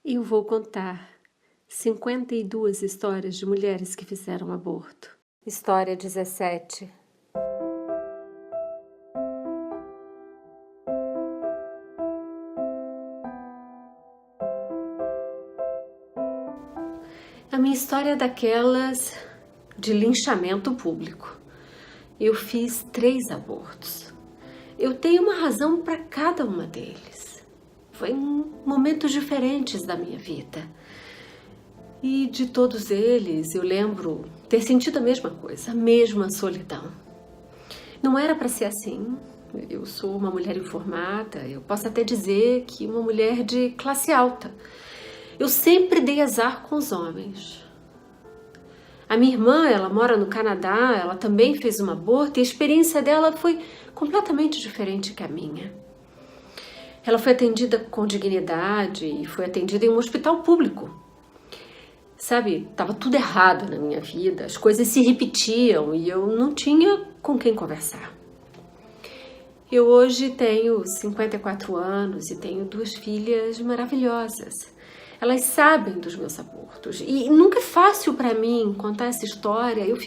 Eu vou contar 52 histórias de mulheres que fizeram aborto. História 17. A minha história é daquelas de linchamento público. Eu fiz 3 abortos. Eu tenho uma razão para cada uma deles. Foi em momentos diferentes da minha vida. E de todos eles, eu lembro ter sentido a mesma coisa, a mesma solidão. Não era para ser assim. Eu sou uma mulher informada, eu posso até dizer que uma mulher de classe alta. Eu sempre dei azar com os homens. A minha irmã, ela mora no Canadá, ela também fez um aborto e a experiência dela foi completamente diferente que a minha. Ela foi atendida com dignidade e foi atendida em um hospital público. Sabe, estava tudo errado na minha vida, as coisas se repetiam e eu não tinha com quem conversar. Eu hoje tenho 54 anos e tenho 2 filhas maravilhosas. Elas sabem dos meus abortos e nunca é fácil para mim contar essa história. Eu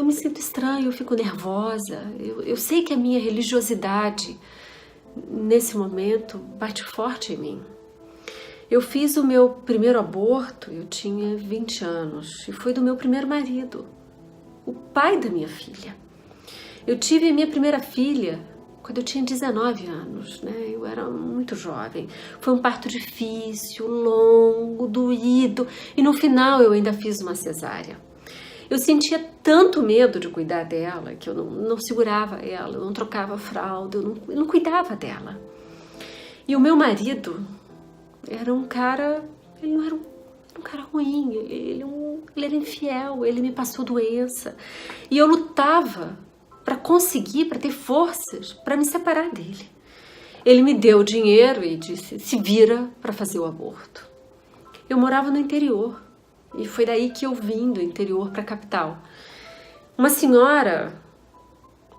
me sinto estranha, eu fico nervosa. Eu sei que a minha religiosidade nesse momento bate forte em mim. Eu fiz o meu primeiro aborto, eu tinha 20 anos e foi do meu primeiro marido, o pai da minha filha. Eu tive a minha primeira filha quando eu tinha 19 anos, né? Eu era muito jovem. Foi um parto difícil, longo, doído e no final eu ainda fiz uma cesárea. Eu sentia tanto medo de cuidar dela que eu não segurava ela, eu não trocava fralda, eu não cuidava dela. E o meu marido era um cara, ele não era um cara ruim, ele era infiel, ele me passou doença. E eu lutava para ter forças para me separar dele. Ele me deu dinheiro e disse, se vira para fazer o aborto. Eu morava no interior e foi daí que eu vim do interior para a capital. Uma senhora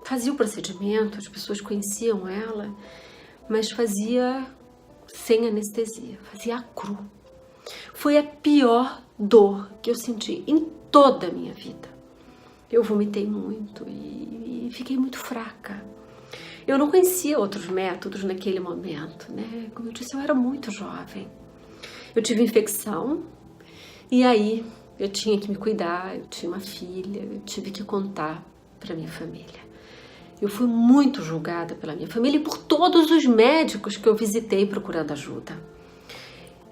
fazia o procedimento, as pessoas conheciam ela, mas fazia sem anestesia, fazia a cru. Foi a pior dor que eu senti em toda a minha vida. Eu vomitei muito e fiquei muito fraca. Eu não conhecia outros métodos naquele momento, né? Como eu disse, eu era muito jovem. Eu tive infecção e aí eu tinha que me cuidar, eu tinha uma filha, eu tive que contar para minha família. Eu fui muito julgada pela minha família e por todos os médicos que eu visitei procurando ajuda.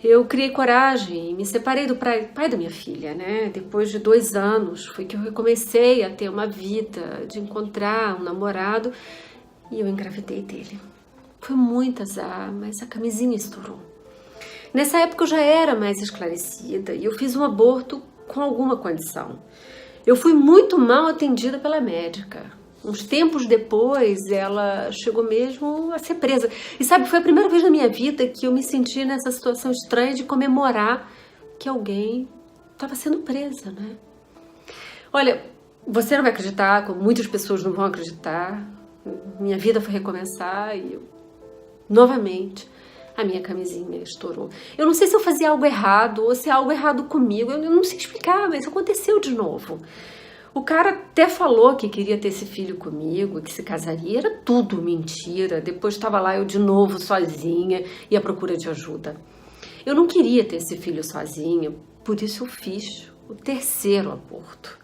Eu criei coragem e me separei do pai da minha filha, né? Depois de 2 anos foi que eu recomecei a ter uma vida, de encontrar um namorado e eu engravidei dele. Foi muito azar, mas a camisinha estourou. Nessa época eu já era mais esclarecida e eu fiz um aborto com alguma condição. Eu fui muito mal atendida pela médica. Uns tempos depois, ela chegou mesmo a ser presa. E sabe, foi a primeira vez na minha vida que eu me senti nessa situação estranha de comemorar que alguém estava sendo presa, né? Olha, você não vai acreditar, como muitas pessoas não vão acreditar. Minha vida foi recomeçar e novamente, a minha camisinha estourou. Eu não sei se eu fazia algo errado ou se é algo errado comigo. Eu não sei explicar, mas aconteceu de novo. O cara até falou que queria ter esse filho comigo, que se casaria, era tudo mentira. Depois estava lá eu de novo sozinha e à procura de ajuda. Eu não queria ter esse filho sozinha, por isso eu fiz o 3º aborto.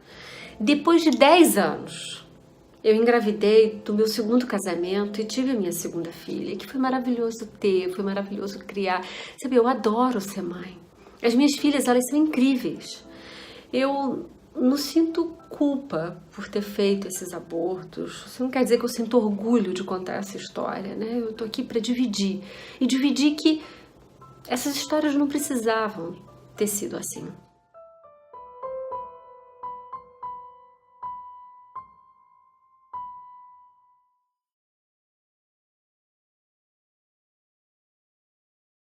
Depois de 10 anos, eu engravidei do meu 2º casamento e tive a minha 2ª filha, que foi maravilhoso ter, foi maravilhoso criar. Sabe, eu adoro ser mãe. As minhas filhas, elas são incríveis. Eu não sinto culpa por ter feito esses abortos. Isso não quer dizer que eu sinto orgulho de contar essa história, né? Eu tô aqui para dividir. E dividir que essas histórias não precisavam ter sido assim.